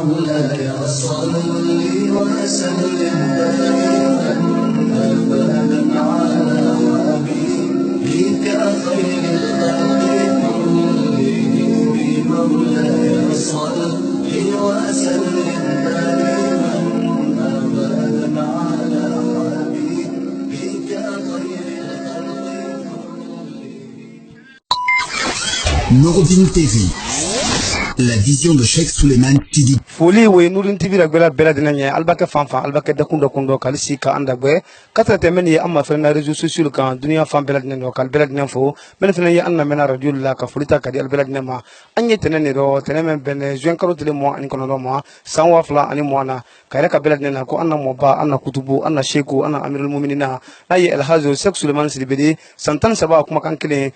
مولاي صل وسلم دائما أبدا على حبيبك خير الخلق كلهم. مولاي صل وسلم دائما أبدا على حبيبك خير الخلق كلهم. Nouroudine TV, la vision de Cheikh Souleymane Tidi. Foli we Nouroudine TV la bela dinanye albaka fanfa albaka dakundo kalisi ka andagbe kata temeni amma fena réseaux sociaux kan dunia fan bela dinanye kal bela dinanye fo men fena ya anna mena radio la ka folita kadi albela dinanye ma anye tenene do teneme ben juin karo tele mo ani kono do mo sanwa fla ani mo na kayra ka bela dinanye ko anna mo ba anna kutubu anna sheku anna amirul mu'minina ayi el hazo Cheikh Souleymane Sidibedi santan saba kuma kan kile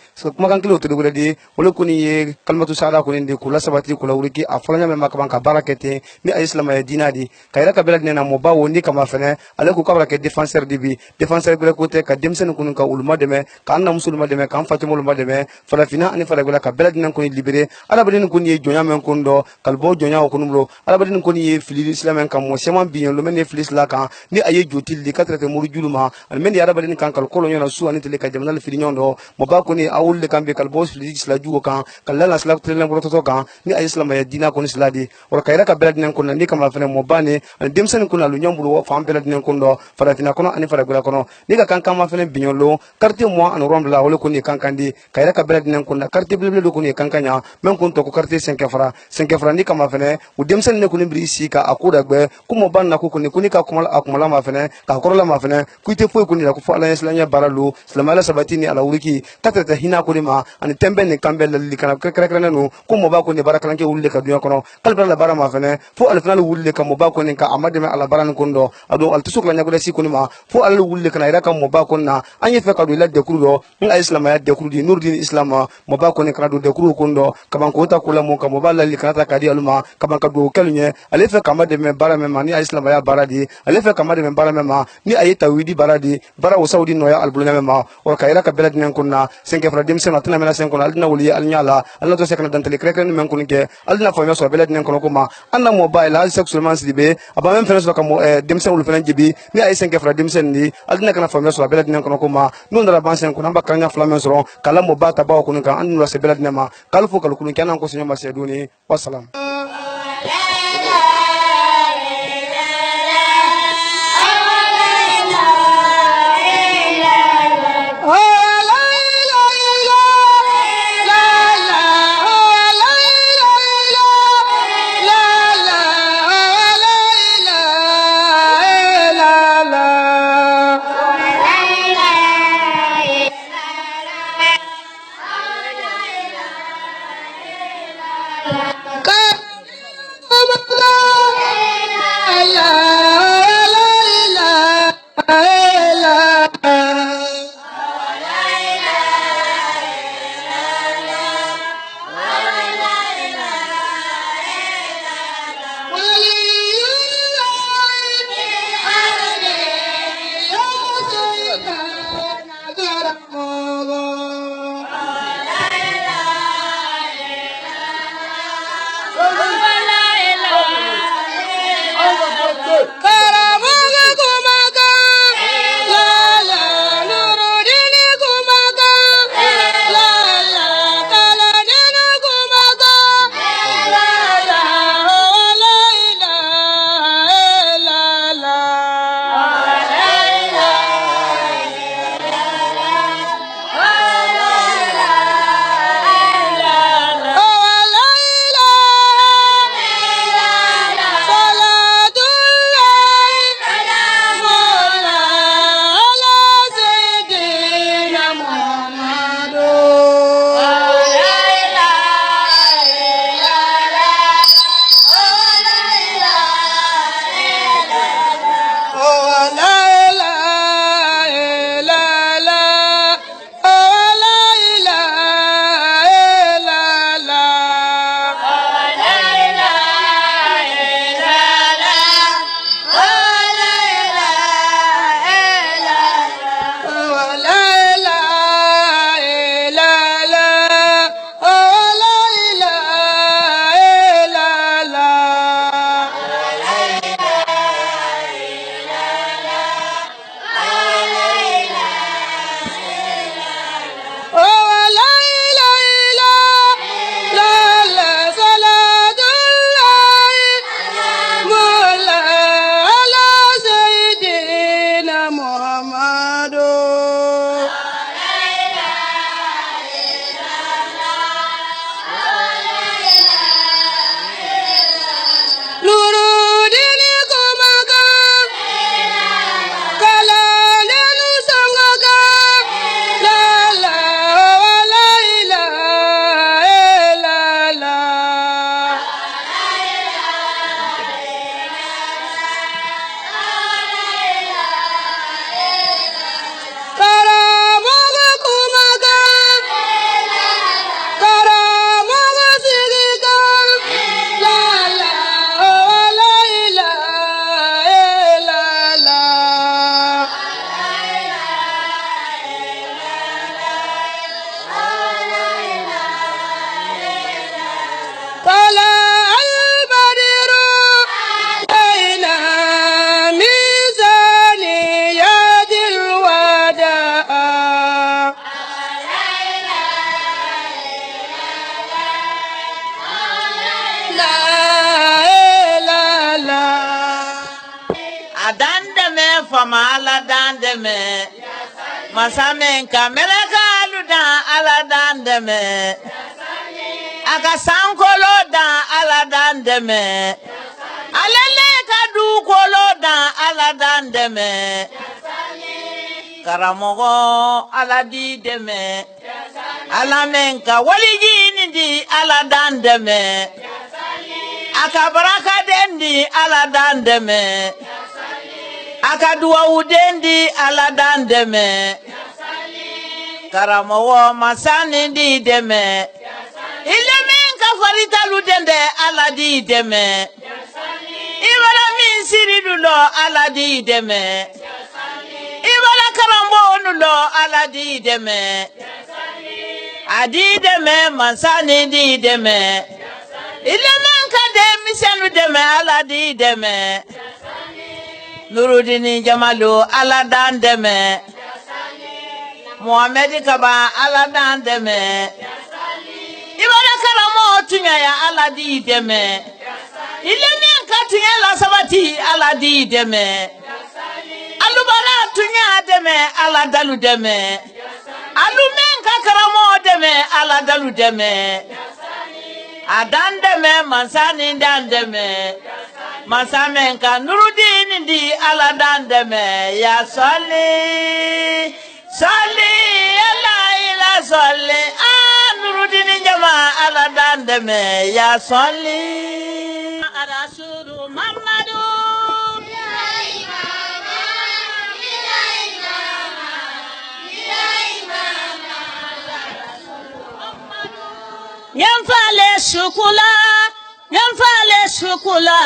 o tele guredi wala kuni ye kalmatu sala kuni ndi kula sabati kula wuriki afalanya me makaban ka barakete ni islam ya dinadi kayra ka bela dinanye mo ba wondi kama fene ale ko kabra ke défenseur dibi défenseur gele ko te ka demsen kunun ka ulma deme ka anna musulma deme ka fatimul ulma deme fala fina ani fala gele ka bela dinanye ko libéré ala badin ko ni jonya men kundo kalbo jonya ko numro ala badin ko ni fili islam kan mo sema biyon lo men filis la kan ni aye jotil di katrate muru juluma al men ya badin kan kal kolonyo na su ani tele ka jamnal fili nyondo mo ba ko ni awul le kambe kalbo filis la jugo kan kala slak tele ngoro to kan ni aye islam ya dina ko ni sladi wala kayra ka bela dinanye ko ni kama fene mo bane al demsen kuna lu nyambulu fa bela dinanye ko ndo faratina kono ani fara gula kono ni ka kankan ma fene binyolo carte mo an rom la wala ko ni kankandi kayra ka bela dinanye ko na carte bleu do ko ni kankanya men ko to ko carte 5 fra ni kama fene u demsen ne ko ni brisi ka akuda gbe ko mo banna ko ni ka kumala ma fene ka korola ma fene ku te fo ko ni la ko fa la islanya baralu islamala sabatini ala wuriki katata hina ko ni ma ani tembe ni kambe la likana krekre no ko mo ba ko ni barakalanke wulle ka dunya kono kalbra la bara ma fene fo al final wulle ka mo ba ko ni ka amade me ala baran kondo ado al tusuk la nyagula si ko ni ma fo al wulle kana ira ka mo ba ko na anye fe ka do la de krudo ngal islam ya de krudi nurdin islam mo ba ko ni kana do de krudo kondo kaban ko ta kula mo ka mo ba la likana ta kadi aluma kaban ka do kelnye ale fe ka made me bara me ma ni islam ya baradi ale fe ka made me bara me ma ni ayeta widi baradi bara o saudi no ya albulnya me ma o ka ira ka belad nen kunna 5 fra dem sema tana mena 5 kunna alna wuli alnyala alna to sekna dantale krekren men kunke alna fa me so belad nen kono kuma anna mobile al Cheikh Souleymane Sidibe aba men fene so ka mo dem sen wul fene jibi ni ay 5 fra dem sen ni alna kana fa me so belad nen kono kuma non dara ban sen kunna bakanya flamen so kala mo bata ba kunun kan annu se belad nen ma kalfo kal kunun kenan ko sinyo ma seduni wassalam. Come kama ala dan dɛmɛ masa min ka mɛlɛkalu dan ala dan dɛmɛ a ka sankolo dan ala dan dɛmɛ alele ka dukolo dan ala dan dɛmɛ karamɔgɔ ala di dɛmɛ ala min ka walijini di ala dan dɛmɛ a ka barakaden di ala dan dɛmɛ a ka duwawuden di ala dan dɛmɛ karamɔgɔ masani di dɛmɛ ile min ka faritalu dɛndɛ ala di dɛmɛ ibala min siridu lɔ ala di dɛmɛ ibala karamɔgɔnu lɔ ala di dɛmɛ a di dɛmɛ masani di dɛmɛ ile min ka denmisɛnnu dɛmɛ ala di dɛmɛ nurudini jamalu ala dan dɛmɛ muhamɛdi kaba ala dan dɛmɛ ibala karamɔgɔ tuɲaya ala di dɛmɛ ile min ka tiɲɛ la sabati ala di dɛmɛ alubala tuɲa dɛmɛ ala dalu dɛmɛ alu min ka karamɔgɔ dɛmɛ ala dalu dɛmɛ a dan dɛmɛ masani dan dɛmɛ masa min ka nurudini di ala dan dɛmɛ ya sɔli sɔli ala ila sɔli nurudini jama ala dan dɛmɛ ya sɔli arasulu mamadu Nyamfale shukula, nyamfale shukula,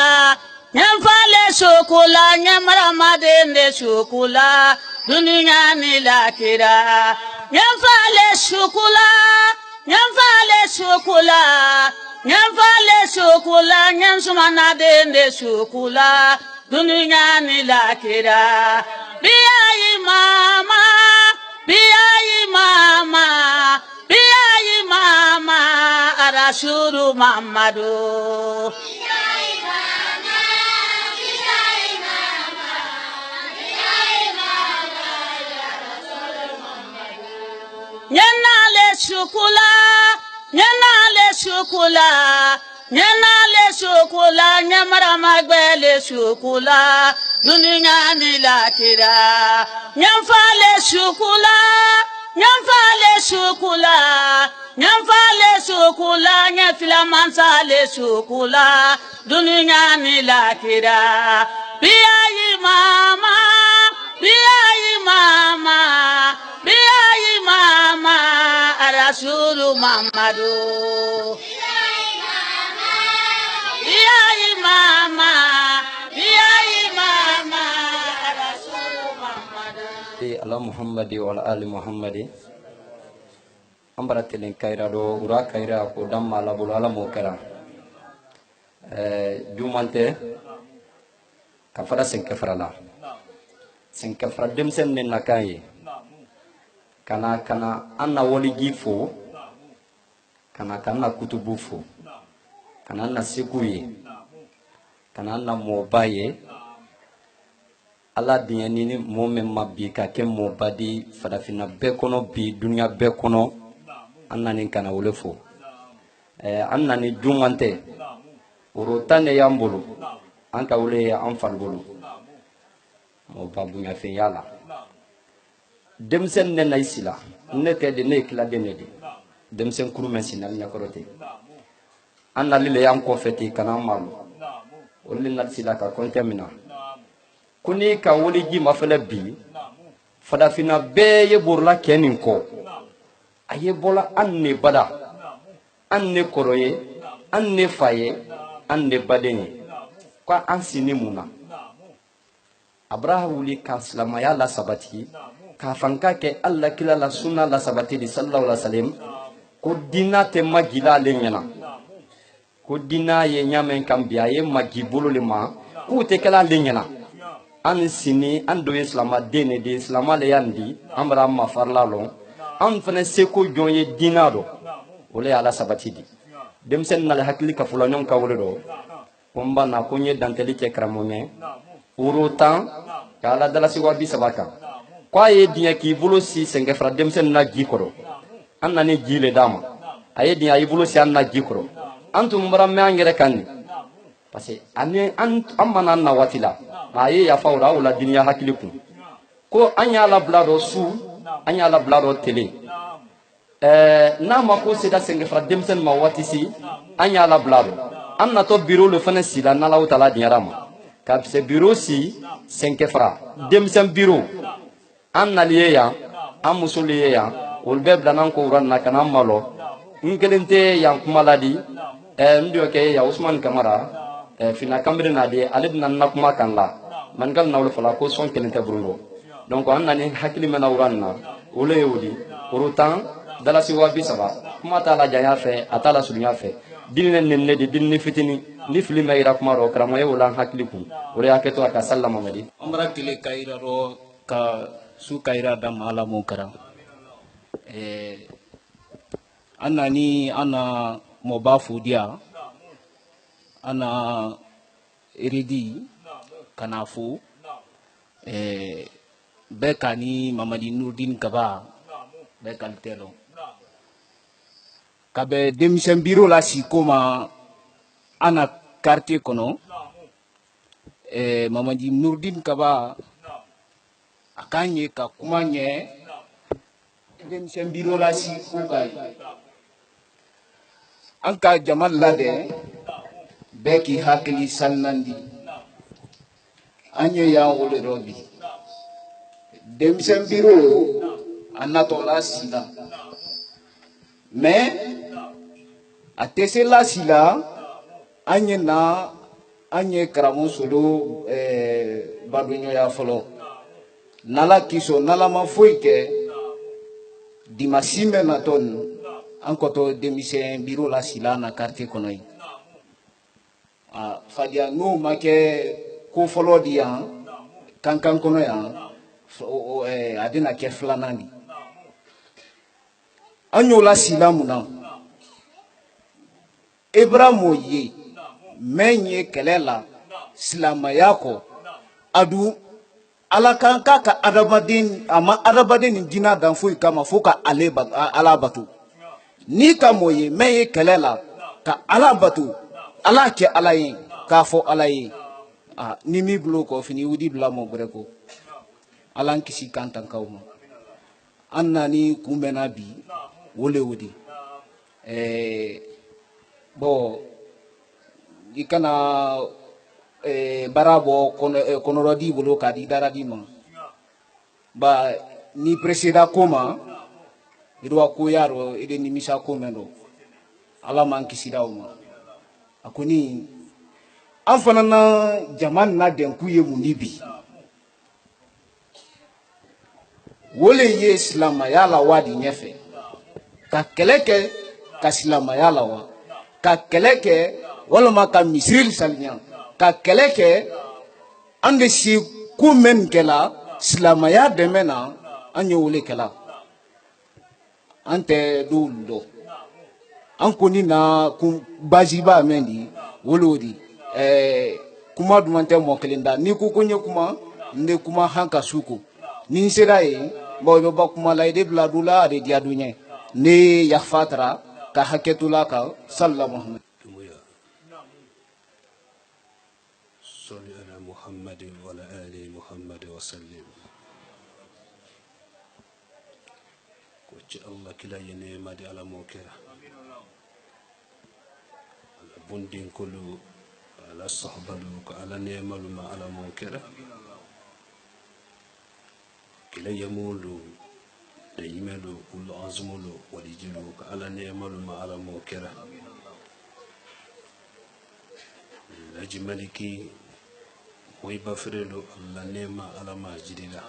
nyamfale shukula, nyamramadende shukula, dunia ni lakira. Nyamfale shukula, nyamfale shukula, nyamfale shukula, nyamsumanadende shukula, dunia ni lakira. Biayi mama, biayi mama. Biayi mama arashuru mamadu Biayi mama arashuru mamadu Nyanale shukula nyamara magbele shukula dunia ni lakira nyamfale shukula nyamfale shukula nyafila mansale shukula dunia ni lakira biayi mama arasulu mamadu biayi mama arasulu mamadu ala muhammadi wa ala ali muhammadi ambara telen kaira do ura kaira ko damma la bulu ala mo kara jumante ka fara sen ka fara la sen ka fara dem sen ne nakai kana anna woli gifo kana kutubu fo kana na sikuye kana na mobaye ala diɲɛni ni mɔɔ min ma bi ka kɛ mɔɔba di farafina bɛɛ kɔnɔ bi duniya bɛɛ kɔnɔ an nani kana wele fo an nani juman tɛ woro tan de y'an bolo an ka wele ye an fari bolo mɔɔba bonyafɛn y'a la denmisɛnnin ne na i si la ne tɛ de ne ye tiladen de denmisɛnnin kuru mɛn sin na ɲɛkɔrɔ ten an nali le y'an kɔfɛ ten kana an malo olu le nali si la ka kɔntɛ min na ko ni ka woliji ma fɛnɛ bi farafina bɛɛ ye borola kɛ nin kɔ a ye bɔla an ne bada an ne kɔrɔ ye an ne fa ye an ne baden ye ko an sini mun na abraha wuli ka silamaya la sabati ka fanka kɛ alla kila la sunna la sabati di sallallahu alaihi wasallam ko dina tɛ magila ale ɲɛna ko dina ye ɲamɛn kan bi a ye magi bolo le ma k'u tɛ kɛla ale ɲɛna an sini an do ye silama den ne de silama le y'an di an bara ma farila lɔn an fana seko jɔn ye dina dɔ o le ye ala sabati di denmisɛnnin nale hakili ka fɔlɔ ɲɔgɔn ka wele dɔ ko n ba na ko n ye dantɛli kɛ karamɔgɔ ɲɛ woro tan ka ala dalasi wa bi saba kan ko a ye diɲɛ k'i bolo si sɛnkɛ fara denmisɛnnin na ji kɔrɔ an nani ji le d'a ma a ye diɲɛ a y'i bolo si an na ji kɔrɔ an tun bɔra mɛn an yɛrɛ kan nin parce que an mana an na waati la nka a ye yafa o la aw la diniya hakili kun ko an y'a labila dɔ su an y'a labila dɔ tele n'a ma ko sera sɛnkɛ fara denmisɛnnin ma waati si an y'a labila dɔ an natɔ biro le fana sila n'ala taala diyara ma ka se biro si sɛnkɛ fara denmisɛn biro an nali ye yan an muso le ye yan olu bɛɛ bila n'an ko wura na ka n'an malɔ n kelen tɛ yan kuma la di n dɔ kɛ yan usumani kamara fina kanbiri na de ale bɛna na kuma kan la manikal na olu fala ko sɔn kelen tɛ buru rɔ donc an nani hakili mɛna wura na olu ye o di oro tan dalasi wa bi saba kuma t'a la janya fɛ a t'a la surunya fɛ dini ne nenne de dini fitini ni fili ma yira kuma rɔ karamɔgɔ ye o la hakili kun o de y'a kɛ to a ka sali la mamadi an bara tile ka yira rɔ ka su ka yira da ma ala mun kɛra an nani an na mɔba fo diya an na eredi ka na fo bɛɛ ka ni mamadi nurudin kaba bɛɛ ka tɛ dɔn ka bɛ denmisɛn biro la si ko ma an na quartier kɔnɔ mamadi nurudin kaba a k'an ye ka kuma ɲɛ denmisɛn biro la si ko ka ye an ka jama labɛn bɛɛ k'i hakili sanuya an ye yan wolo dɔ bi denmisɛn biro a natɔ la si la mais a tɛ se la si la an ye karamɔgɔ solo badoɲɔya fɔlɔ n'ala kisɔ n'ala ma foyi kɛ dimasi bɛ natɔ nin an kɔtɔ denmisɛn biro la si la na quartier kɔnɔ yen fadiya n'o ma kɛ ko fɔlɔ di yan kankan kɔnɔ yan a bɛna kɛ filanan di an y'o la si la mun na Ibrahima ye min ye kɛlɛ la silamɛya kɔ a dun ala kan k'a ka adamaden a ma adamaden ni jinɛ dan foyi kama fo ka ala bato n'i ka mɔ ye min ye kɛlɛ la ka ala bato ala kɛ ala ye k'a fɔ ala ye ni m'i bolo kɔ fini wudi bila mɔ wɛrɛ ko ala n kisi kan tankaw ma an nani kunbɛnna bi o de bon i kana baara bɔ kɔnɔrɔ di bolo k'a di dara di ma ba ni preseda ko ma iriwa ko y'a dɔn i de nimisa ko mɛn dɔn ala m'an kisira o ma a ko ni an fana na jama na dɛnku ye mun di bi wole ye silamaya la wa di ɲɛfɛ ka kɛlɛ kɛ ka silamaya la wa ka kɛlɛ kɛ walima ka misiri saliya ka kɛlɛ kɛ an de si ko mɛn kɛla silamaya dɛmɛ na an ye wole kɛla an tɛ dɔw dɔn an kɔni na baziba mɛn di wolo di kuma duman tɛ mɔ kelen da n'i ko n ye kuma n de kuma han ka su ko ni n sera yen bon i bɛ bɔ kuma la i de bila du la a de diya du ɲɛ ne yafa tara ka hakɛ to la kan sallallahu muhammad صلي على محمد وعلى آل محمد وسلم كوتش الله كلا ينما دي على موكرة على بندين كله على الصحبة على نعمة ما على موكرة كلا يمولو نيملو كل عزملو وليجلو على نعمة ما على موكرة لجمالكي ويبفرلو الله نعمة على ما جديلا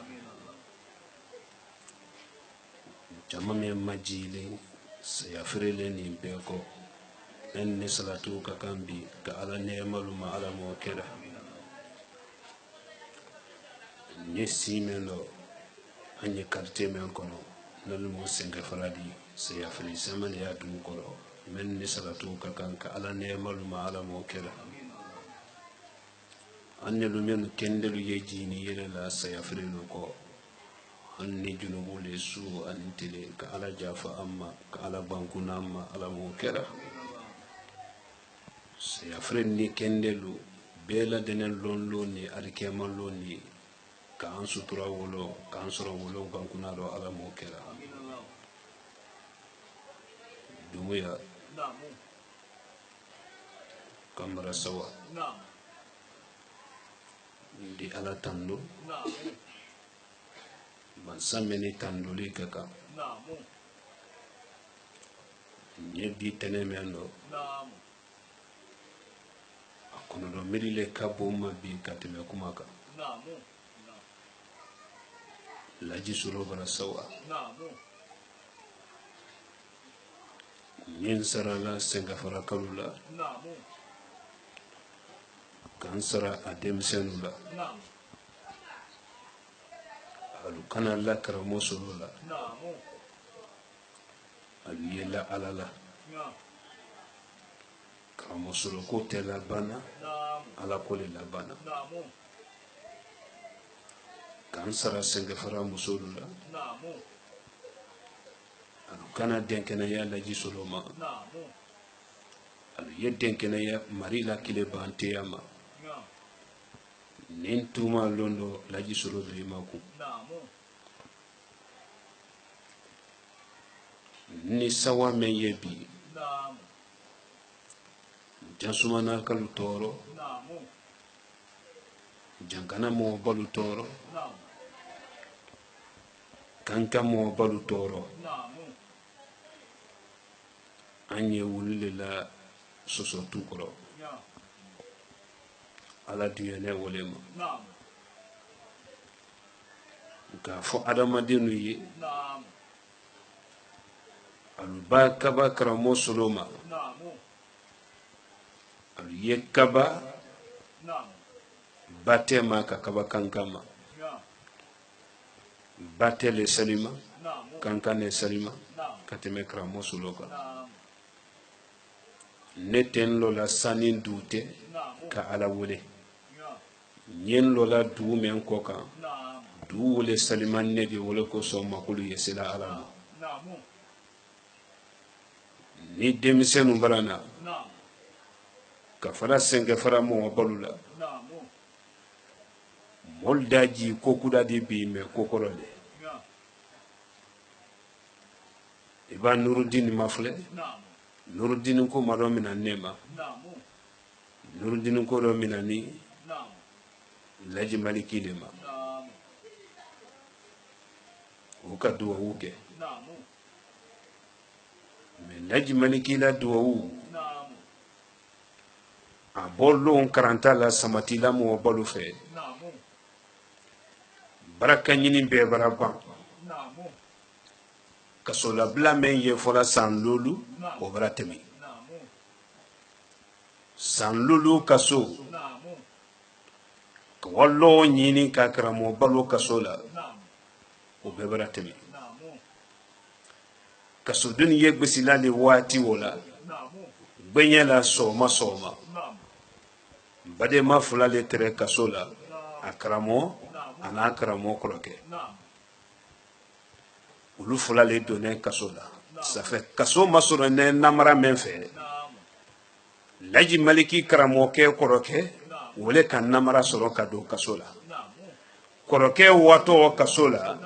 جمامي مجيلي سيفرلني بيكو أني صلاتو كامبي كعلى نعمة ما على موكرة نسيملو أني كارتي من كونو نلمو سنك فرادي سيفري سمن يا دون كولو من صلاتو كان كعلى نعمة ما على موكرة annelu men kendelu ye jini yele la sayafrelu ko anni junubu le su antile ka ala jafa amma ka ala bankuna amma ala mo kera sayafren ni kendelu bela denen lonlo ni arkema loni ka an sutura wolo ka an soro wolo bankuna do ala mo kera dumuya kamara sawa di ala tando bansameni tandoli kaka nyedi tenemendo akono do mirile kabo mabi katime kumaka laji sulo bara sawa nyen sarala senga fara kalula kansara adem senula alu kana la karamo solola alu yela alala karamo solo ko tela bana ala kole la bana kansara senga fara musolula alu kana denkena ya laji soloma alu yedenkena ya marila kile banteyama nintuma londo laji solo limaku ni sawa men yebi jansumana kalu toro jankana mo balu toro kanka mo balu toro anye wulile la soso tukoro ala duyene wolema ka fo adamadenu ye alu ba kaba karamo soloma alu ye kaba batema ka kaba kankama batele salima kankane salima kateme karamo soloka neten lola sanin dute ka ala wole nyen lola du men koka du wole saliman ne bi wole ko so makulu yesila ala ni demisenu barana ka fara senga fara mo balula moldaji kokuda de bi me kokorole iba nuruddin mafle nuruddin ko maro mina nema nuruddin ko do mina ni laji maliki lema uka duwa uke me laji maliki la duwa u a bollo on karanta la samati la mo balu fe baraka nyini be baraba kasola bla men ye fola san lolu o bratemi san lolu kaso ko wallo nyini ka karamo balu kasola o be bratemi kaso dun ye gbesila le wati wola gbenyela soma bade ma fula le tere kasola akramo ana karamo kroke ulu fula le donner kasola ça fait kaso masoro ne namara men fe laji maliki karamo ke kroke wole kan namara soro kado kasola kroke wato kasola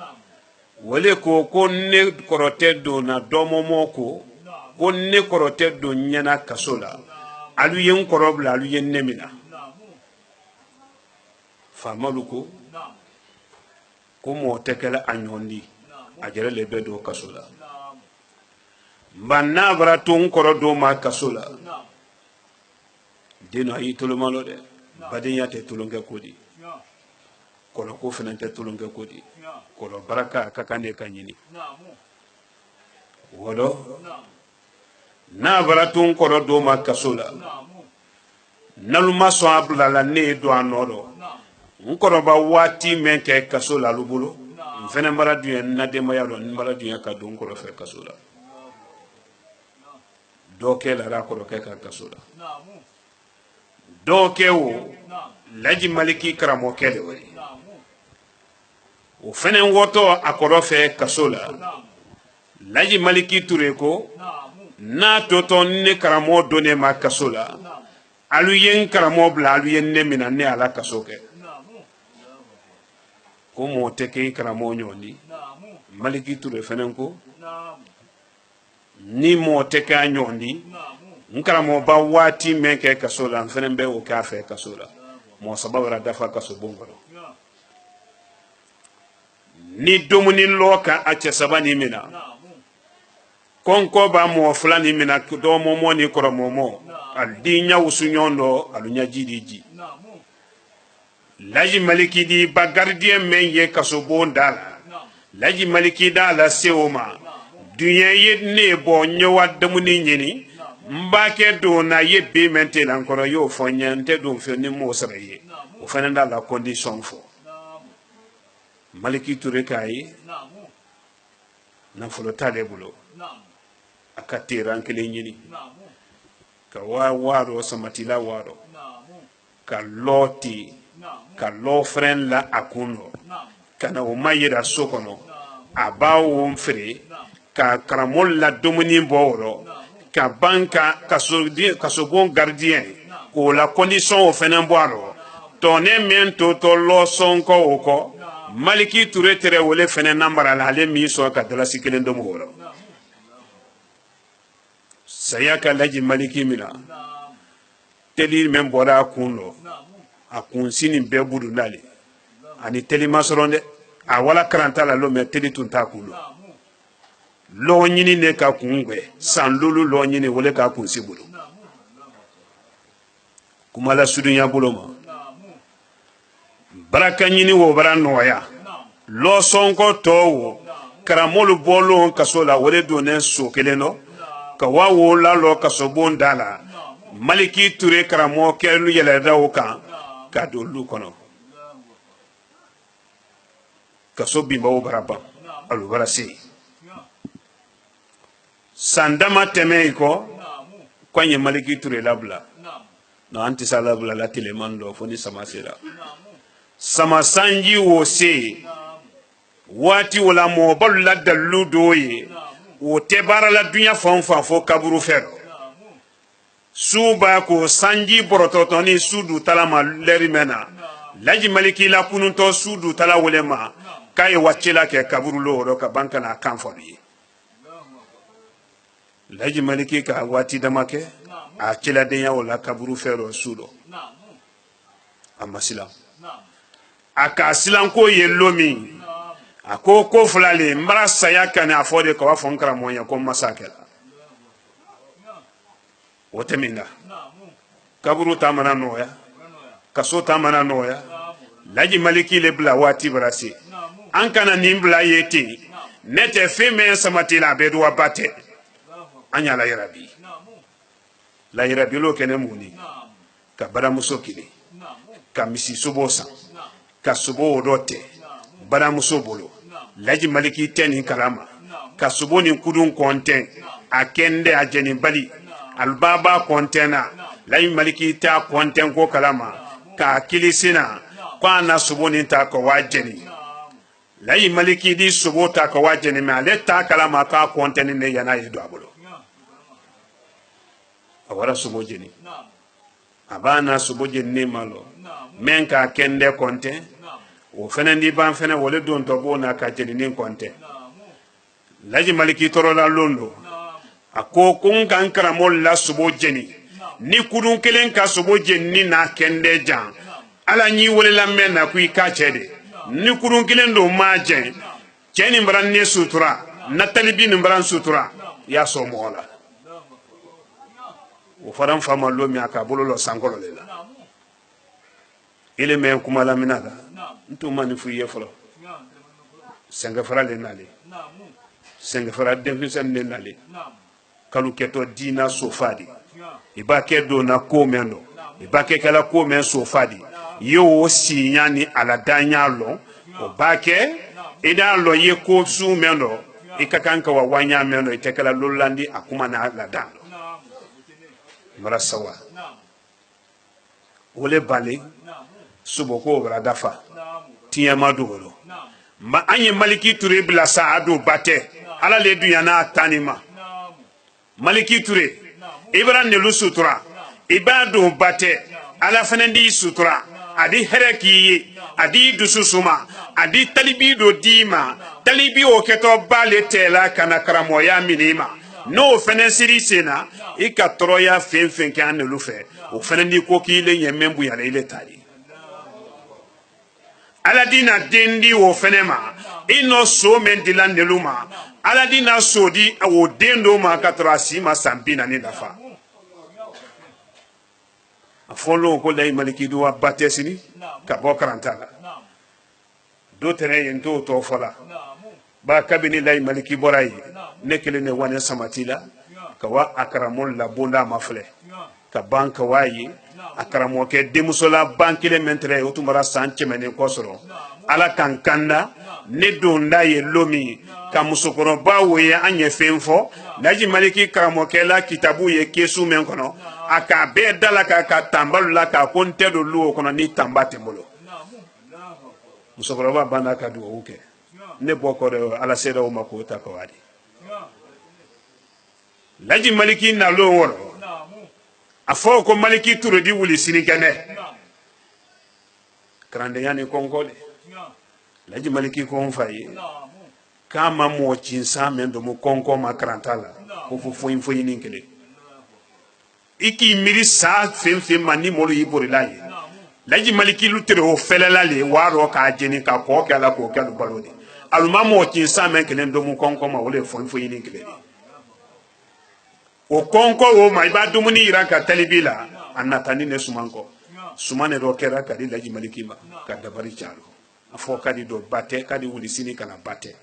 wole ko ne korote do na domo moko ko ne korote do nyana kasola alu yen korobla alu yen nemina famaluko ko mo tekela anyondi ajere le bedo kasola banna baraton korodo ma kasola dino ayi tolomalo de badenya te tolonga kodi kono ko fenante tolonga kodi kono baraka kakane kanyini wodo na baraton korodo ma kasola naluma so abla la ne do anodo nkoroba wati menke kasola lubulo mfene mara duyen na de mayalo mara duyen ka do nkoro fe kasola doke la ra koro ke ka kasola doke wo laji maliki karamo kele wari o fene woto akoro fe kasola laji maliki ture ko na toto ne karamo done ma kasola alu yen karamo bla alu yen ne mina ne ala kasoke ko mo teke karamo nyoni maliki ture fene ko ni mo teke nyoni nkaramo ba wati menke kasola fene be o kafe kasola mo sababara dafa kaso bongoro ni domuni loka ache sabani mina konko ba mo fulani mina do momo ni koro momo al dinya usunyondo alunya jidiji laji maliki di bagardien menye kaso bondala laji maliki dala seoma dunya yedne bo nyowa domuni nyini mbake do na yebbe mente lankoro yo fonyante do feni mo saraye o fananda la condition fo maliki ture kai na folo tale bulo akati rankele nyini ka waro samatila waro ka loti ka lofren la akuno kana o mayira sokono abawo mfre ka karamol la domini boro ka banka kasogon gardien ko la condition o fenen boiro toné mento to lo sonko oko maliki ture tere wole fenen nambara la le mi so ka dala sikelen do moro sayaka laji maliki mina teli men bora kunno akun sini be budu nali ani teli masoronde a wala karanta la lo me teli tunta kuno lo nyini ne ka kungwe san lulu lo nyini wole ka kun sibulu kumala sudunya buloma baraka nyini wo bara noya lo sonko towo karamolu bolo kasola wole donen so keleno ka wawo la lo kasobon dala maliki ture karamo kelu yele dawo kan ka do lu kono kasobi bawo baraba alu barasi sandama teme ko kwanye maliki ture labla no anti salabla la teleman lo foni samasira sama sanji wo se wati wala mo balla dalu doye o tebara la dunya fanfa fo kaburu fero suba ko sanji borototoni sudu talama lerimena laji maliki la kununto sudu tala wolema kay wachela ke kaburu lo ka banka na kanfoni laji maliki ka wati damake a kila denya wala kaburu fero sudo amasila aka silan ko yelomi ako ko fulale mbara saya kan afode ko wa fonkara moya ko masakela woteminda kaburu tamana noya kaso tamana noya laji maliki le bla wati brasi ankana nimbla yeti nete feme samatila bedwa bate anya la yarabi lo kene muni ka bara musokili ka misi subosa ka subo rote bara musobolo laji maliki teni kalama ka subo ni kudun konten akende ajeni bali albaba kontena laji maliki ta konten ko kalama ka kilisina kwa na subo ni ta ko wajeni laji maliki di subo ta ko wajeni ma le ta kalama ka konten ne yana yido abolo awara subo jeni abana subo jeni malo menka kende konten o fenen di ban fenen wole don to bona ka jeni nin konten laji maliki toro la londo ako kun kan karamol la subo jeni ni kudun kelen ka subo jeni na kende jan ala nyi wole la menna ku ka chede ni kudun kelen do ma jen jeni mbran ne sutura na talibi ni mbran sutura ya so mola o faram fama lo mi aka bololo sankolo lela ile men kuma la minala ntu mani fu ye folo senga fara le nale senga fara defisen le nale kalu keto dina sofadi iba kedo na komendo iba ke kala komen sofadi yo sinyani ala danyalo o bake ida lo ye ko su mendo ikakanka wa wanya mendo itekala lolandi akuma na la dalo marasawa wole bale subo ko bra dafa tiya maduro ma anye Maliki Touré bila saadu bate ala le dunya na tanima Maliki Touré ibra ne lu sutura ibadu bate ala fanendi sutura adi hereki adi dususuma adi talibi do dima talibi o keto bale tela kana karamoya minima no fene siri sena ikatoroya fenfen kan lu fe o fanendi ko ki le yemembu ya le tali aladina dendi wo fenema ino so mendila neluma aladina sodi wo dendo ma katrasi ma sambina ni dafa afolo ko lay Maliki do batesini ka bo karantala do tere yento to fola ba kabini lay Maliki boray nekele ne wane samatila ka wa akramul la bonda mafle ka banka wayi akaramo ke demusola bankile mentre otumara sanche mene kosoro ala kankanda ne donda ye lomi ka musokoro bawo ye anye fenfo laji Maliki karamo ke la kitabu ye kesu men kono aka be dala ka tambalu la ka konte do luo kono ni tambate molo musokoro ba bana ka do uke ne bokoro ala seda o makota ko wadi laji Maliki na lo woro afo ko Maliki Touré di wuli sinikane krande yani konkole laji Maliki ko fayi kama mo cinsa mendo mo konko makrantala ko fo info yinkele iki miri sa fem mani molo yibori laye laji Maliki lu tere o felela le waro ka jeni ka ko kala ko kala balode aluma mo cinsa men kelen do mo konko ma wole fo info yinkele o konko o ma iba dumuni iraka talibila anatani ne sumanko sumane do kera kadi laji Maliki ma ka dabari chalo afo kadi do bate kadi wuli sini kana bate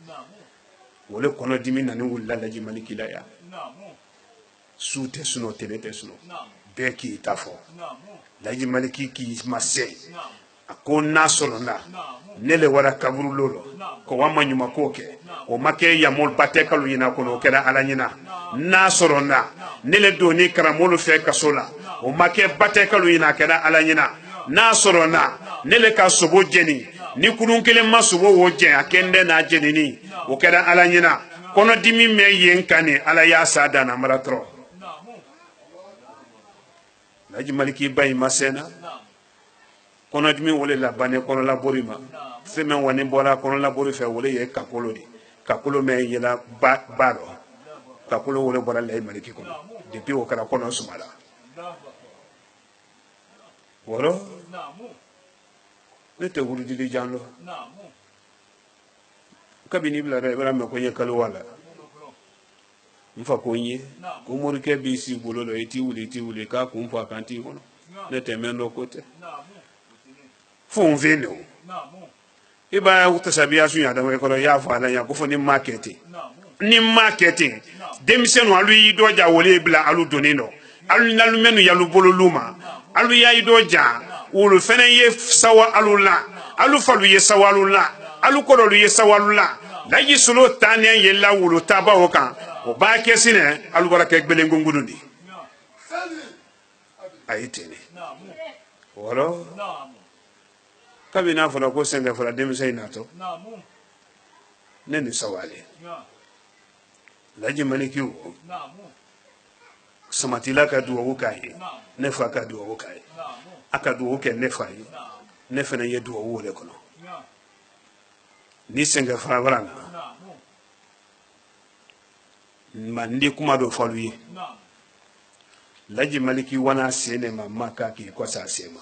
wole kono dimi nani wulla laji Maliki la ya sute suno telete suno beki tafo laji Maliki ki masse akona solona nele wara kaburu lolo ko wama nyuma koke o make ya mol bate kalu yina kono kera alanyina na sorona nele doni karamolo fe kasola o make bate kalu yina kera alanyina na sorona nele ka sobo jeni ni kunun kele masubo wo jen akende na jeni ni o kera alanyina kono dimi me yenkane ala ya sada na maratro laji Maliki bay masena kono dimi wole la bane kono la borima feme woni bola kono la bori fe wole ye kakolo di kakolo me yela balo kakolo wole bola lay Maliki kono depuis o kara kono sumala woro ne te wuri di janlo kabini bla re me ko ye kalu wala mfa ko nye ko mori ke bi si bololo eti wuli ka ko mfa kanti kono ne te mendo kote fon veno iba utasabia sunya da ko ya fa na ya ko fo ni marketing demisenu alu idoja wole bla alu donino alu nalu menu ya lu bololuma alu ya idoja wulu fene ye sawa alu la alu falu ye sawa alu la alu kodolu ye sawa alu la laji sulo tane ye la wulu taba okan o ba kesine alu baraka egbelengo ngudundi ayitene woro kabina fona ko senga fona demisay nato neni sawale laji Maliki wo samatila ka duwa wukai nefa ka duwa wukai aka duwa wukai nefa yi nefa na ye duwa wole kono ni senga fa baranga mandi kuma do faluye laji Maliki wana sene maka ki kwa sa sema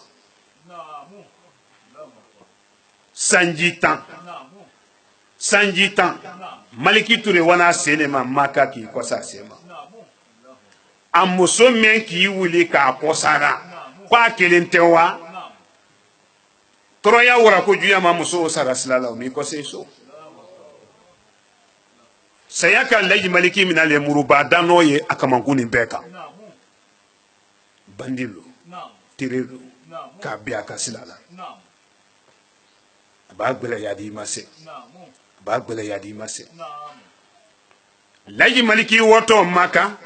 sanjitan Maliki Touré wana sene maka ki kwa sa sema amuso men ki wuli ka kosara kwa kelentewa troya wora ko juya ma muso sara silala mi ko seso sayaka laji Maliki minale muruba danoye akamankuni beka bandilu tirelu ka biya ka silala bagbele yadi mase laji Maliki woto maka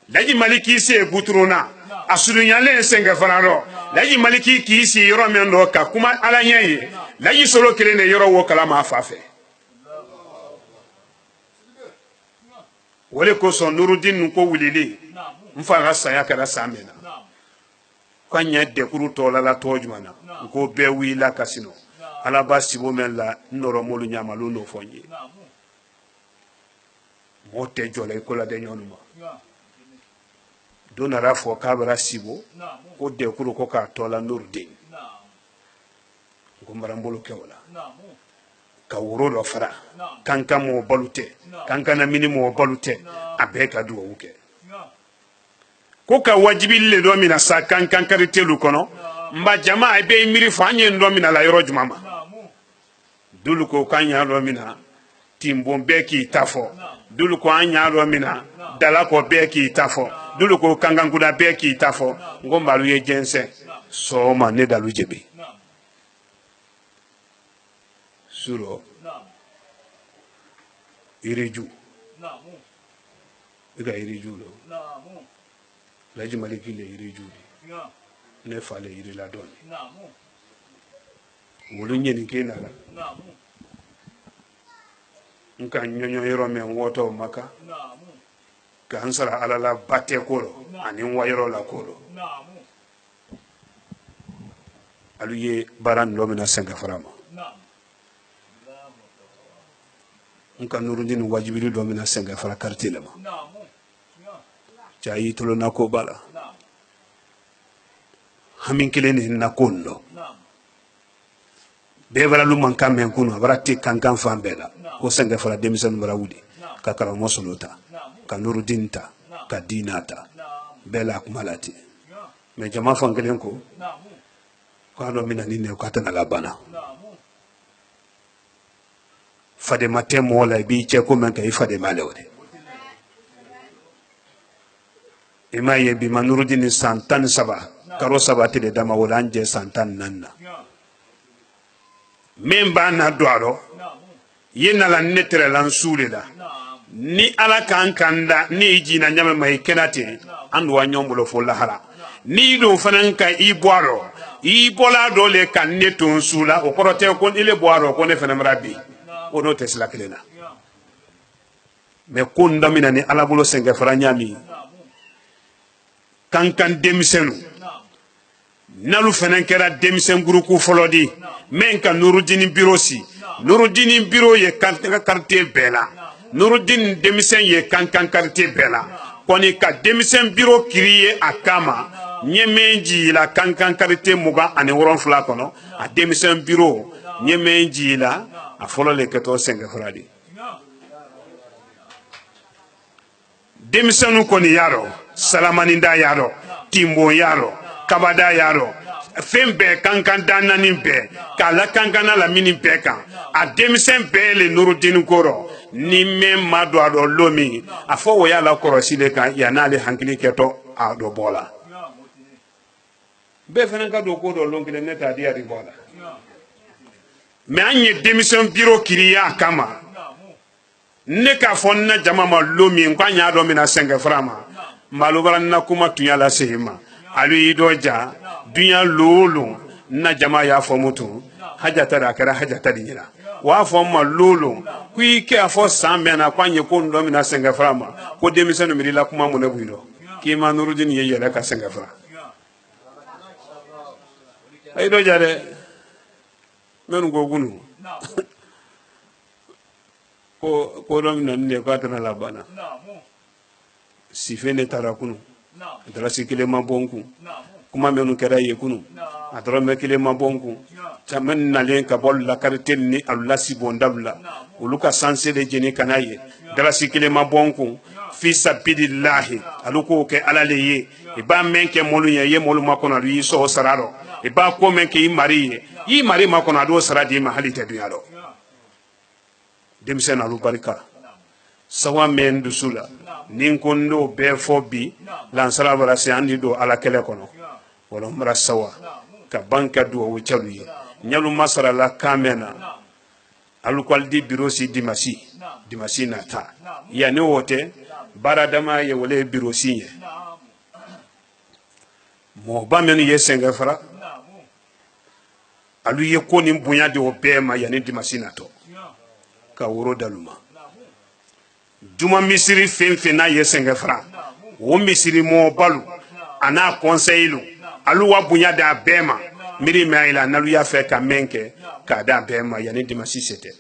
laji Maliki se butruna asudunyale senga fararo laji maliki k'i si yɔrɔ min dɔ ka kuma ala ɲɛ ye laji solo kelen de yɔrɔ wo kalama a fa fɛ o de kosɔn nurudin nu ko wulili n fa ka saya kɛra san min na ko an ɲɛ dɛkuru tɔlala tɔ jumɛn na n ko bɛɛ wulila kasino ala ba sibo min la n nɔrɔmolu ɲamalu n'o fɔ n ye mɔgɔ tɛ jɔ la i ko la dɛ ɲɔgɔn ma don nana fɔ k'a bɛra sibo ko dɛkuru ko k'a tɔla nurudin ko n bara n bolo kɛ o la ka woro dɔ fara kan ka mɔgɔ balo tɛ kan ka na mini mɔgɔ balo tɛ a bɛɛ ka duwawu kɛ ko ka wajibili le dɔ mina sa kan kan karitelu kɔnɔ n ba jama a bɛ miiri fɔ an ye n dɔ mina la yɔrɔ juma ma dulu ko k'an y'a dɔ mina tinbon bɛɛ k'i ta fɔ dulu ko an y'a dɔ mina dalakɔ bɛɛ k'i ta fɔ dulu ko kankankuda bɛɛ k'i ta fɔ n ko nbalu ye jɛnsɛn sɔgɔma ne dalu jɛbi suro iriju i ka iriju lo laji maliki le iriju di ne fa le irila dɔɔni wolu ɲɛni ke nala n ka ɲɔɲɔ yɔrɔ min wɔtɔ maka ka n sara ala la batɛ ko lo ani n wa yɔrɔ la ko lo alu ye baara nin dɔ mina sɛnkɛ fara ma n ka nurudin wajibili dɔ mina sɛnkɛ fara karite le ma cɛ yi tolo na ko bala hami kelen ni na ko ndo bɛɛ bara lu man kan mɛn kunu a bara te kankan fan bɛɛ la ko sɛnkɛ fara denmisɛnnin bara wuli ka karamɔgɔ solo ta ka nurudin ta ka diina ta bɛɛ la kuma la ten mɛ jama fan kelen ko k'a dɔ mina ni ne k'a tɛna labana fadema tɛ mɔgɔ la i b'i cɛ ko mɛn kɛ i fadema le o de i m'a ye bi ma nurudin san 13 karo 3 tɛ de dama o la an jɛ san 14 na min b'a na don a rɔ ye nala ne tɛrɛla n su de la ni ala k'an kan da ni i jina ɲamɛ ma i kɛnɛ ten an don a ɲɔgɔn bolo fo lahara ni don fana ka i bɔ a rɔ i bɔla dɔ le ka ne to n su la o kɔrɔ tɛ ko ile bɔ a rɔ ko ne fana mara bi o n'o tɛ sila kelen na mɛ ko n damina ni ala bolo sɛnkɛ fara ɲami kan kan denmisɛnnu nalu fana kɛra denmisɛn guruku fɔlɔ di min ka nurudini biro si nurudini biro ye kankan karite bɛɛ la nurudini denmisɛn ye kankan karite bɛɛ la kɔni ka denmisɛn biro kiri ye a kama ɲɛ min jigila kankan karite 27 kɔnɔ a denmisɛn biro ɲɛ min jigila a fɔlɔ le kɛtɔ sɛnkɛ fara di denmisɛnnu kɔni y'a dɔn salamaninda y'a dɔn tinbon y'a dɔn kabada y'a dɔn fɛn bɛɛ kankan da naani bɛɛ k'a la kankana la mini bɛɛ kan a denmisɛn bɛɛ le nurudini kɔrɔ ni min ma don a dɔn lo min a fɔ o y'a la kɔrɔsi le kan yan'ale hankili kɛtɔ a dɔ bɔ la bɛɛ fana ka don ko dɔ lon kelen ne t'a di a di bɔ la mɛ an ye denmisɛn biro kiriya a kama ne k'a fɔ n na jama ma lo min k'an y'a dɔn mina sɛnkɛ fara ma malobara na kuma tun y'a lase i ma alu y'i dɔ ja dunya lolo na jama y'a fɔ mu tun hajata de a kɛra hajata de ɲɛna o y'a fɔ n ma lolo ko i kɛ a fɔ san bɛɛ na k'an ye ko n dɔ mina sɛnkɛ fara ma ko denmisɛnnu mirila kuma mun ne b'i dɔn k'i ma nurudini ye yɛlɛ ka sɛnkɛ fara a y'i dɔ ja dɛ minnu ko kunu ko dɔ mina nin de k'a tɛna labana sife ne taara kunu a darasi kelen ma bɔ n kun kuma minnu kɛra ye kunu a dɔrɔmɛ kelen ma bɔ n kun caman nalen ka bɔ lakarite ni alu lasibondalu la olu ka sanse de jeni ka n'a ye darasi kelen ma bɔ n kun fi sabilillahi alu k'o kɛ ala le ye i b'a mɛn kɛ mɔlu ye i ye mɔlu ma kɔnɔ alu y'i sɔgɔ sara rɔ i b'a ko mɛn kɛ i mari ye i mari ma kɔnɔ a d'o sara di ma hali tɛ dunya rɔ denmisɛn alu barika sawa mɛn dusu la ni n ko n d'o bɛɛ fɔ bi lansara bara se an di don ala kɛlɛ kɔnɔ wala n bara sawa ka ban ka duwawu cɛlu ye ɲalu masarala kan mɛn na alu k'ali di biro si dimasi nata yanni o tɛ baara dama ye wale biro si ye mo ba men ye senga fara alu ye ko ni bonya de obema ya ni dimasina to ka woro daluma juma misiri fenfe na ye senga fara o misiri mo balu ana conseil alu wa bonya da bema miri maila nalu ya fe ka menke ka da bema ya ni dimasi sete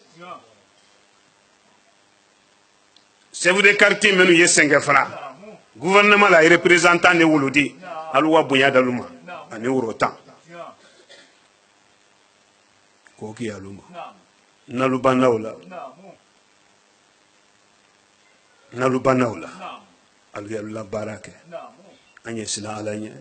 chef de quartier menu ye senga fara gouvernement la représentant ne wolodi alu wa bonya daluma ani woro tan ko ki aluma nalu banawla alu ya la barake anye sila alanye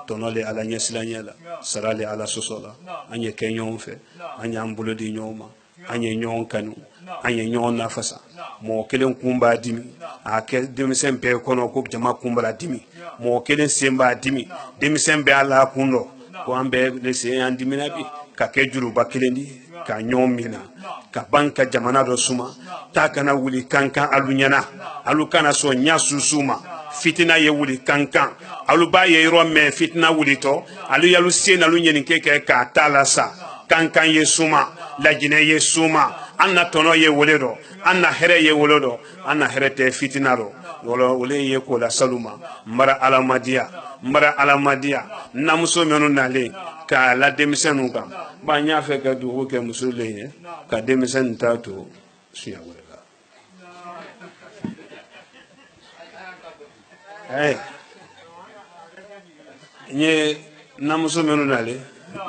tonole alanye silanye la sarale ala sosola anye kenyon fe anye ambulo di nyoma anye nyon kanu anye nyon nafasa mo kelen kumba dimi ake demisen pe kono ko jama kumba dimi mo kelen semba dimi demisen be ala kundo ko ambe le se andimi nabi ka ke juru bakelendi ka nyomina ka banka jamana do suma ta kana wuli kankan alunyana alukana so nya susuma fitina ye wuli kankan aluba ye ro me fitina wuli to alu yalu sena lu nyenin keke ka talasa kankan ye suma lajine ye suma anna tono ye woledo anna here ye wolodo anna here te fitina ro wolo wole ye ko la saluma mara alamadia namuso menu nale ka la demisenu kan ba nya fe ka du ke musule ne ka demisen ta to suya wala nye namuso menu nale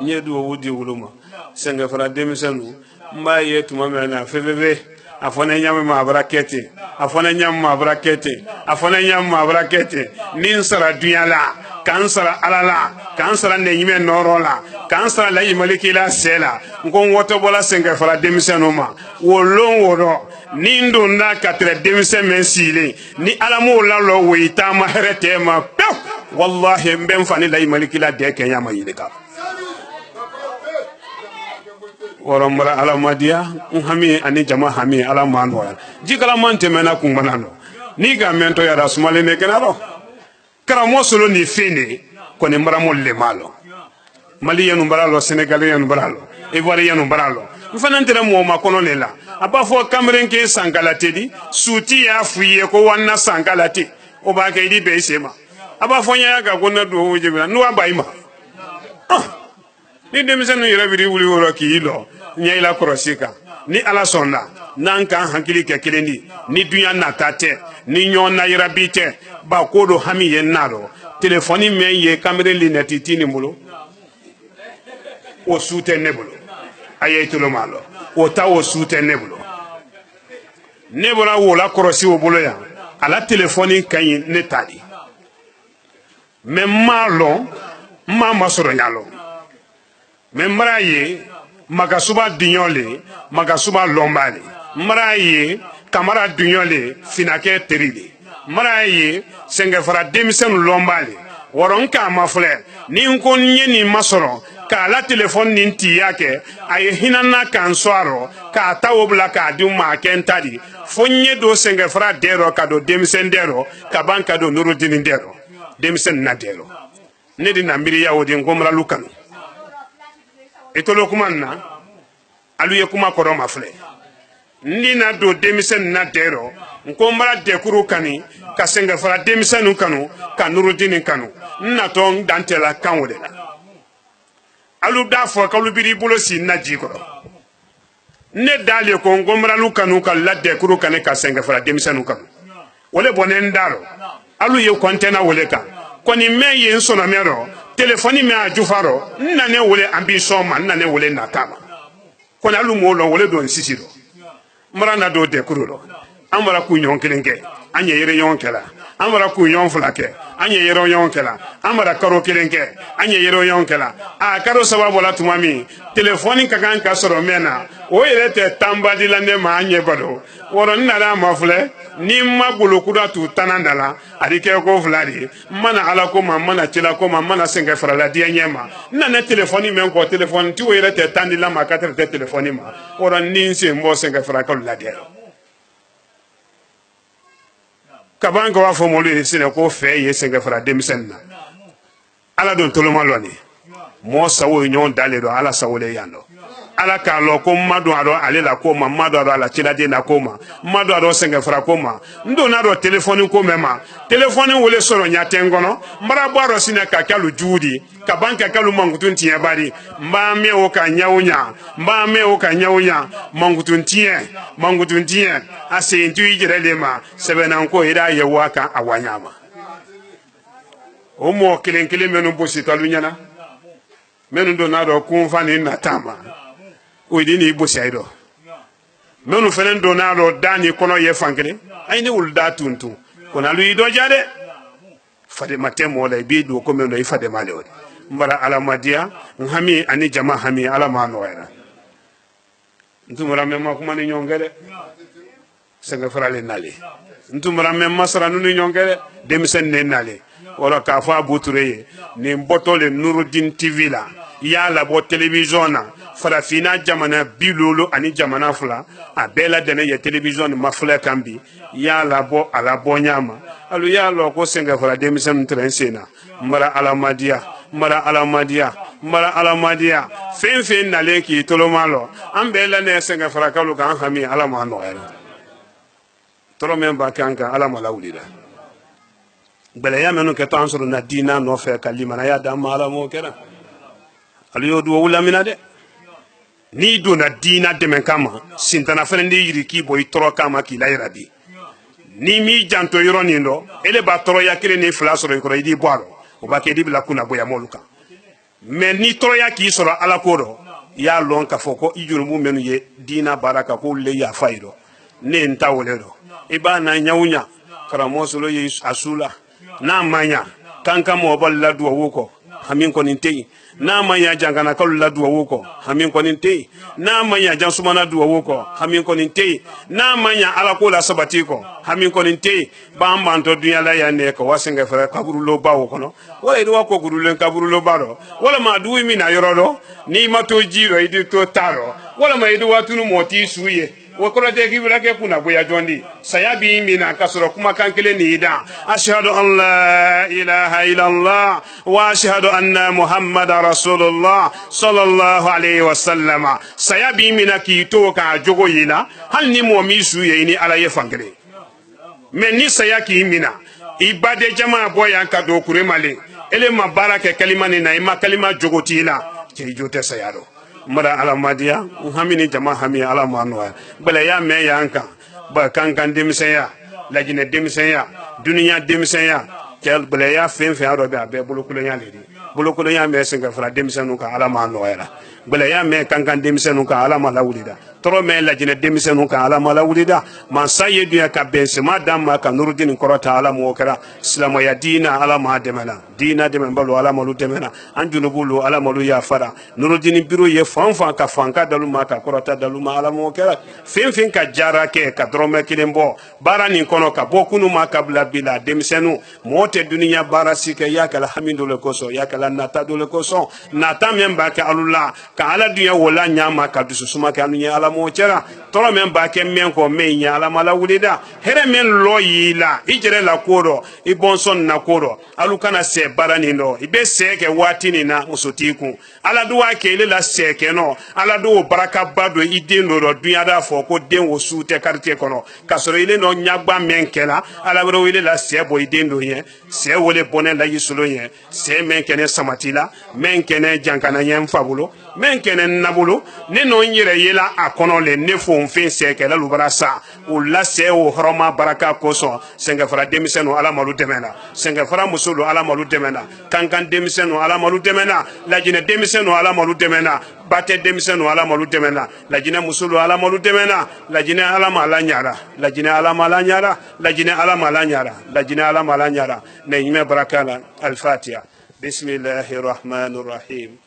nye du wudi wuluma senga fara demisenu mba ye tuma mena fefefe afona nyama ma brakete nin sara dunyala kansara alala kansara ne yime norola kansara la yimaliki la sela ngon woto bola senga fara demisenu ma wolon woro nindo na katre demisen mensile ni alamu la lo wita ma herete ma wallahi mbem fani la yimaliki la de kenya ma yilika worombara alamadia hami ani jama hami alaman wala jikala mante mena kumbanano ni ga mento ya rasumale ne kenaro karamo solo ni fini kone maramo le malo mali yanu baralo senegalais yanu baralo ivoire yanu baralo mfanantira mo makono lela abafo kamrenke sangalatedi suti ya fuye ko wanna sangalati o ba ke di besema abafo nya ga gonna do wujibina no abaima ni demisenu yere biri wuli woro ki ilo nyaila korosika ni ala sonda nanka hankili ke kelendi ni dunya natate ni nyona yirabite ba kodo hami yenaro telefoni men ye kamere lineti tini mulo o sute nebulo ayetolo malo o ta o sute nebulo nebula wola korosi o bolo ya ala telefoni kan ne tadi memalo mama soro nyalo memraye magasuba dinyole magasuba lombale mraye kamara dinyole finake teride mraye sengefara demisen lombale woronka mafle ni nkon nyeni masoro ka la telefone ninti yake ay hinana kanswaro ka tawobla ka duma kentadi fonye do sengefara dero ka do demisen dero ka banka do nurudini dero demisen na dero nedi na mbiri ya wodi ngomra lukanu etolo kumanna alu ye kuma koro mafle nina do demisen na dero nkombara dekuru kani ka senga fara demisen kanu ka nurudini kanu naton dantela kanwole alu dafo ka lu biri bolo si na jikoro ne dale ko ngombara lu kanu ka la dekuru kani ka senga fara demisen kanu wole bonen daro alu ye kontena wole ka koni me ye nsona mero telefoni me ajufaro nane wole ambition man nane wole nakama kona alu mo lo wole do nsisiro marana do de kururo amara ku nyon kelenge anye yere yon kela amara ku yon flake anye yere yon kela amara karo kelenge anye yere yon kela a karo sababu la tumami telefoni kakan ka soro mena o yere te tambadi la ne ma anye bado woro nala mafule ni magulu kuda tu tanandala adike ko flari mana ala ko mana tila ko mana senga frala dia nyema nana telefoni men ko telefoni ti o yere te tandila ma katre te telefoni ma woro ninse mbo senga fraka la dia kabanga wa fo mo le sene ko fe ye senga fra demisen na ala don toloma lɔni mo sawo ɲɔgɔn dale do ala sawo le yan do ala k'a lɔ ko madu ado ale la ko ma madu ado ala ciladen na ko ma madu ado sɛngɛfara ko ma n donna do telefɔni ko mɛ ma telefɔni wele sɔrɔ ɲatɛ n kɔnɔ n bara bɔ dɔ sinɛ ka kɛlu jugu di ka ban ka kɛlu mankutun tiɲɛ bari n b'a mɛn o ka ɲɛw ɲa n b'a mɛn o ka ɲɛw ɲa mankutun tiɲɛ a sen tu i yɛrɛ de ma sɛbɛnna ko i y'a ye wa kan a wa ɲa ma o mɔgɔ kelen kelen minnu bositalu ɲɛna minnu donna dɔ kun fa ni nata ma o di ni bosi ayi dɔ minnu fana donna dɔ da ni kɔnɔ ye fan kelen ayi ni wulu da tuntun kɔnɔ alu i dɔ ja dɛ fadema tɛ mɔgɔ la i b'i don ko min na i fadema le o de n bara alamadiya n hami ani jama hami ala m'a nɔgɔyara n tun bɔra mɛ ma kuma ni ɲɔgɔn kɛ dɛ sɛgɛfaralen nale n tun bɔra mɛ ma sara ni ɲɔgɔn kɛ dɛ denmisɛnnin ne nale wala k'a fɔ a buture ye nin bɔtɔ le Nurudin TV la i y'a labɔ télévision na farafina jamana 70 ani jamana 2 a bɛɛ la dɛnɛ ye télévision ni mafilɛ kan bi i y'a labɔ a labɔ ɲa ma alu y'a lɔ ko sɛngɛfara denmisɛnnin tɛrɛ n sen na n bara alamadiya fɛn fɛn nalen k'i toloma lɔ an bɛɛ la ne sɛngɛfara kalu k'an hami ala ma nɔgɔyara tɔrɔ min b'a kan kan ala ma lawulira gbɛlɛya minnu kɛ to an sɔrɔ na diina nɔfɛ ka limanaya d'an ma ala m'o kɛra alu y'o duwawu lamina dɛ n'i donna diina dɛmɛ kama sintana fɛnɛ de yiri k'i bɔ i tɔrɔ kama k'i layira bi n'i m'i janto yɔrɔ nin dɔ ele b'a tɔrɔya kelen ni fila sɔrɔ i kɔrɔ i di bɔ a rɔ o b'a kɛ i di bila kunna bonya m'olu kan mais ni tɔrɔya k'i sɔrɔ ala ko rɔ i y'a lɔn k'a fɔ ko i jurumu minnu ye diina baara kan k'olu le yafa i rɔ ne n ta wele rɔ i b'a na ɲaw ɲa karamɔgɔ solo ye a su la n'a ma ɲa kan ka mɔgɔba la duwawu kɔ hami kɔni tɛ yen n'a ma ɲa jankanakalu la duwawu kɔ hami kɔni tɛ yen n'a ma ɲa jansumana duwawu kɔ hami kɔni tɛ yen n'a ma ɲa alako la sabati kɔ hami kɔni tɛ yen b'an bantɔ dunyala yan ne ka wa sɛngɛfɛrɛ kaburulobaw kɔnɔ wala i wa kɔkurulen kaburuloba rɔ walama dugu min na yɔrɔ dɔ n'i ma to ji rɔ i di to ta rɔ walama i di watunu mɔgɔ t'i su ye o kɔrɔ tɛ k'i bɛna kɛ kunna bonya jɔn di saya b'i minɛ ka sɔrɔ kumakan kelen nin y'i da ashhadu an la ilaha illallah wa ashhadu anna muhammadan rasulullah sallallahu alayhi wa sallam saya b'i minɛ k'i to k'a jogo y'i la hali ni mɔgɔ min su ye i ni ala ye fankelen mais ni saya k'i minɛ i baden jama bɔ yan ka don kure malen ele ma baara kɛ kalima nin na i ma kalima jogo t'i la cɛ i jo tɛ saya dɔn mara alamadiya hamini jama hami ala ma nɔgɔya gbɛlɛya mɛn y'an kan ba kan denmisɛnya lajinɛ denmisɛnya duniya denmisɛnya cɛ gbɛlɛya fɛn fɛn dɔ bɛ a bɛɛ bolokolonya le di bolokolonya mɛn sɛngɛfara denmisɛnninw kan ala ma nɔgɔyara gbɛlɛya mɛn kan denmisɛnninw kan ala ma lawulida tɔrɔ mɛn lajinɛ denmisɛnninw kan ala ma lawulida mansa ye dunya ka bɛnsɛma d'an ma ka Nurudin kɔrɔta ala m'o kɛra silamɛya diina ala ma dɛmɛna diina dɛmɛbalo ala m'olu dɛmɛna an junubu ala m'olu yafara Nurudin biro ye fan fan ka fanka dalu ma ka kɔrɔta dalu ma ala m'o kɛra fɛn fɛn ka jara kɛ ka dɔrɔmɛ kelen bɔ baara nin kɔnɔ ka bɔ kunu ma ka bila bi la denmisɛnninw mɔgɔ tɛ duniya baara si kɛ y'a kɛla hami dɔ le kosɔn y'a kɛla nata dɔ le kosɔn nata min b'a kɛ alu la ka ala dunya wala ɲama ka dususuma kɛ anu ye ala m'o kɛra tɔrɔ min b'a kɛ mɛn kɔ mɛn ɲɛ ala ma lawulida hɛrɛ min lɔ y'i la i jɛrɛ la ko dɔ i bɔnsɔn na ko dɔ alu kana sɛ baara nin dɔ i bɛ sɛ kɛ waati nin na muso t'i kun ala do a kɛ ile la sɛ kɛ nɔ ala do o barakaba do i den dɔ dɔ dunya da fɔ ko den o su tɛ quartier kɔnɔ ka sɔrɔ ile nɔ ɲagba mɛn kɛla ala wɛrɛ ile la sɛ bɔ i den dɔ ɲɛ sɛ wele bɔnɛ la i solo ɲɛ sɛ mɛn kɛnɛ samati la mɛn kɛnɛ jankana ɲɛ n fa bolo mɛn kɛnɛ n na bolo ne nɔ n yɛrɛ yela a kɔnɔ le ne fo n fɛn sɛ kɛla lubara sa o la sɛ o hɔrɔma baraka kosɔn sɛngɛfara denmisɛnninw ala m'olu dɛmɛna sɛngɛfara muso do ala m'olu dɛmɛna kankan denmisɛnninw ala m'olu dɛmɛna lajinɛ denmisɛnninw ala m'olu dɛmɛna batɛ denmisɛnninw ala m'olu dɛmɛna lajinɛ muso do ala m'olu dɛmɛna lajinɛ ala ma la ɲara lajinɛ ala ma la ɲara lajinɛ ala ma la ɲara lajinɛ ala ma la ɲara ne ɲimɛ baraka la al-fatiha bismillahir rahmanir rahim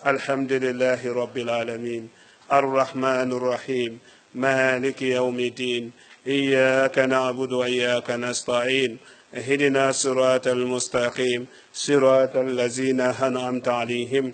alhamdulillahi rabbil alamin الرحمن الرحيم مالك يوم الدين إياك نعبد وإياك نستعين اهدنا الصراط المستقيم صراط الذين أنعمت عليهم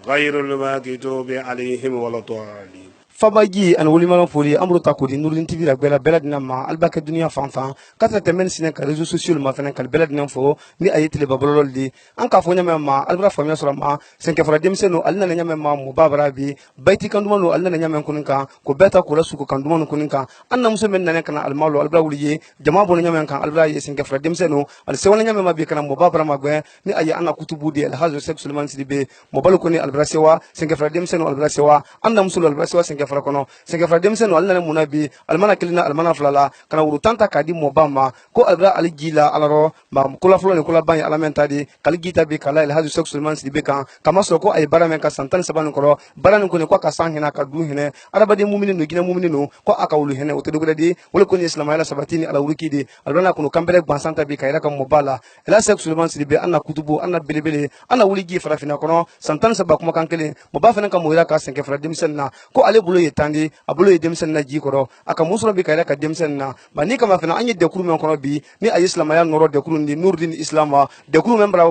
غير المغضوب عليهم ولا الضالين fabaji an wulimalon foli amru takudi nurudin tv la beladina ma albaka dunia fanfan katra temen sine ka réseaux sociaux ma fenen kal beladina fo ni ayitile babolol di an ka fo nyama ma albra famia sura ma senke fara demseno alna nyama ma mubabara bi baiti kandumano alna nyama kuninka ko beta ko la suko kandumano kuninka anna muso men nan kana almalo albra wuliye jama bon nyama kan albra ye senke fara demseno al sewala nyama ma bi kana mubabara ma gwe ni ayi anna kutubu di al hazo sek sulman sidibe mobalo ko ni albra sewa senke fara demseno albra sewa anna muso albra sewa senke fara kono senke fara demseno alna munabi almana kilina almana flala kana wuru tanta kadi mobama ko albra alijila alaro ba kula fulo ni kula banya alamentadi kaligita bi kala al hazo sek sulman sidibe kan kama so ko ay barame ka santan saban ko barane ko ni ko ka sanhina ka du hine arabadi mu'minin no gina mu'minin no ko aka wulu hine o to dogade wala ko ni islam ala sabatini ala wurikidi albana ko kambere bansanta bi kayra kam mobala ela sek sulman sidibe anna kutubu anna belebele anna wuligi farafina kono santan sabak mo kankele mo ba fena kam moira ka senke fara demsen na ko ale bulo yetandi abulo yedemsen na ji koro aka musro bi kayra ka demsen na bani kama fena anye de kuru men kono bi ni ay islam ya noro de kuru ndi nurdin islama de kuru men bra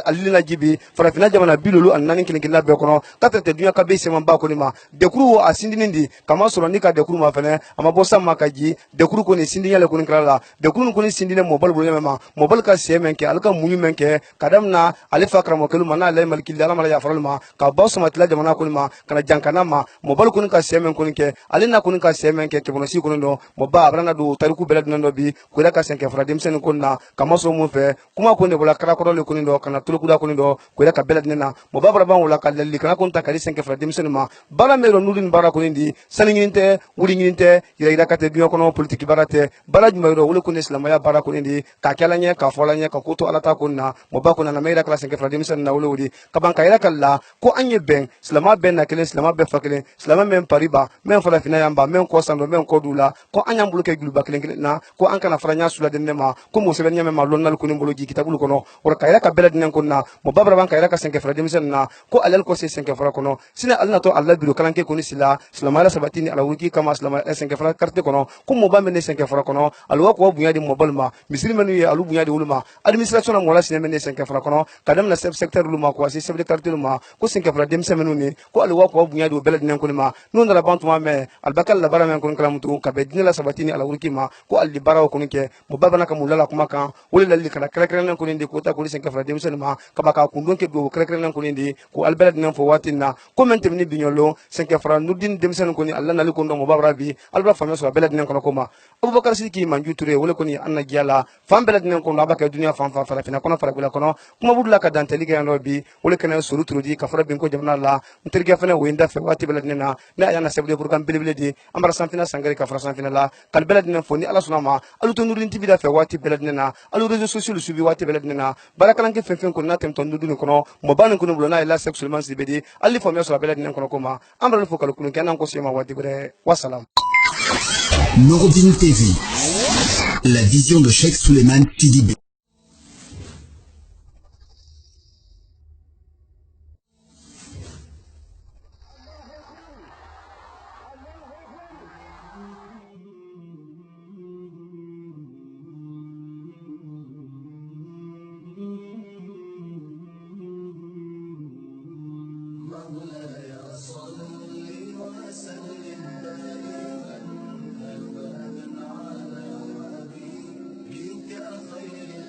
alilina jibi farafina jamana bilulu annani kin la be kono kata te dunya ka be sema ba ko ni ma de kuru asindini ndi kama soro ni ka de kuru ma fena ama bo samma ka ji de kuru ko ni sindini le ko ni kala de kuru ko ni sindini mobile bulo ma mobile ka semen ke alka munyu men ke kadam na alifa kramo kelu mana le malki dala mala ya faralma ka ba so matla jamana ko ni ma kana jankana ma mobile ko ni ka semen ko ni ke alina ko ni ka semen ke bono si ko no moba abrana do tariku belad no bi ko da ka senke fradim sen ko na kama so mu fe kuma ko ne bola kara ko le ko ni do kana tulu ku da ko ni do ko da ka belad na moba bra wala ka lalli kana ko ta ka senke fradim sen ma bala me ro nudin bara ko ni di saninginte wuri nginte ira ka te biyo ko no politique barate bala juma ro wala ko ni islam ya bara ko ni di ka kala nya ka fola nya ka ko to alata ko na moba ko na me ira ka senke fradim sen na wala wuri ka ban ka ira kala ko anye ben islama ben na kele islama be fakele islama men pariba men fala fina yamba men ko sando men ko dula ko anyam bulu ke guluba kele na ko an kana faranya sula den ma ko mo seben nyame ma lonnal ko ni mbolo ji kitabul ko no or ka ira ka belad nen ko na mo babra ban ka ira ka senke fradim sen na ko alal ko se senke fra ko no sina alna to allah bilu kalanke ko ni sila islama la sabatini ala wurki kama islama senke fra karte ko no ko mo ba men senke fra ko no alwa ko bunya di mobile ma misri menu ye alu bunya di uluma administration mo la sina men senke fra ko no kadam na secteur luma ko si chef de quartier luma ko senke fra dem semenu ni ko alwa ko bunya di belad nen ko ni ma non la bantu ma me albakal la bara men ko kala mutu ka be dinala sabatini ala wurki ma ko alli bara ko ni ke mo baba na ka mulala kuma kan wala lalli kana kala nen ko ni ko ta ko senke fra dem sen ma ka ba ka kundon ke do kala nen ko ni ko albelad nen fo watina ko men temni binyolo senke fra nudin dem sen ko ni alla nali ko ndo mo babra bi albra famio so belad nen ko ko ma abubakar sidiki manju ture wala ko ni anna giala fam belad nen ko la ba ka dunia fam fa fara fina kono fara gula kono kuma budula ka danteli ga no bi wala kana suru turudi ka fara bin ko jamna la ntirga fana wenda fe wati belad nen na ayana sebde pour kam belbele di amara sanfina sangari ka fara sanfina la kal belad nen fo ni ala sunama alu to nurdin tibida fe wati belad nen na alu réseaux sociaux subi wati belad nen na barakalan ke fen ko na tem to nurdin kono mo ban ko no bulona ila sexuellement sibedi ali famio so belad nen kono koma amra fo kal kunu kenan ko sema wati bre wassalam. Nouroudine TV, la vision de Cheikh Souleymane Sidibé. خير